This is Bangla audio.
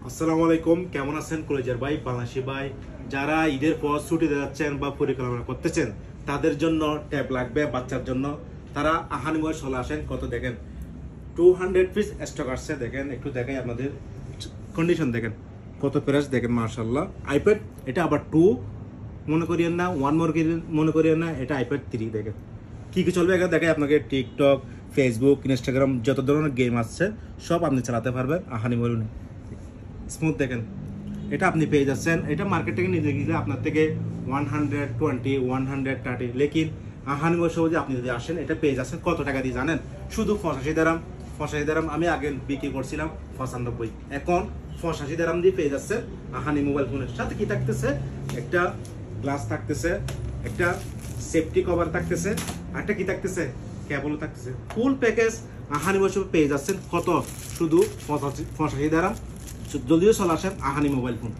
আসসালামু আলাইকুম, কেমন আছেন কলেজের ভাই, বাংলাদেশি ভাই? যারা ঈদের পর ছুটিতে যাচ্ছেন বা পরিকল্পনা করতেছেন তাদের জন্য ট্যাব লাগবে, বাচ্চার জন্য। তারা আহানি মোবাইল চলে আসেন। কত দেখেন, 200 পিস স্টক আসছে। দেখেন, একটু দেখাই আপনাদের কন্ডিশন। দেখেন কত প্রাইস, দেখেন মাশাআল্লাহ। আইপ্যাড এটা আবার 2 মনে করিয়েন না, 1 মনে করিয়েন না, এটা আইপ্যাড 3। দেখেন কি কি চলবে এখানে দেখাই আপনাকে। টিকটক, ফেসবুক, ইনস্টাগ্রাম যত ধরনের গেম আসছে সব আপনি চালাতে পারবেন আহানি মোবাইল। স্মুথ দেখেন, এটা আপনি পেয়ে যাচ্ছেন। এটা মার্কেট থেকে নিতে গেলে আপনার থেকে 120 130, লেকিন আহানি মোবাইল সহজে আপনি যদি আসেন এটা পেয়ে যাচ্ছেন কত টাকা দিয়ে জানেন? শুধু 85 দিরহাম। 85 দিরহাম আমি আগে বিক্রি করছিলাম 95, এখন 85 দিরহাম দিয়ে পেয়ে যাচ্ছে আহানি মোবাইল ফোনের সাথে। কি থাকতেছে? একটা গ্লাস থাকতেছে, একটা সেফটি কভার থাকতেছে, একটা কি থাকতেছে, কেবল থাকতেছে। ফুল প্যাকেজ আহানি মোবাইল পেয়ে যাচ্ছেন কত? শুধু 85 দিরহাম। যদিও চলে আসেন আহানি মোবাইল ফোন।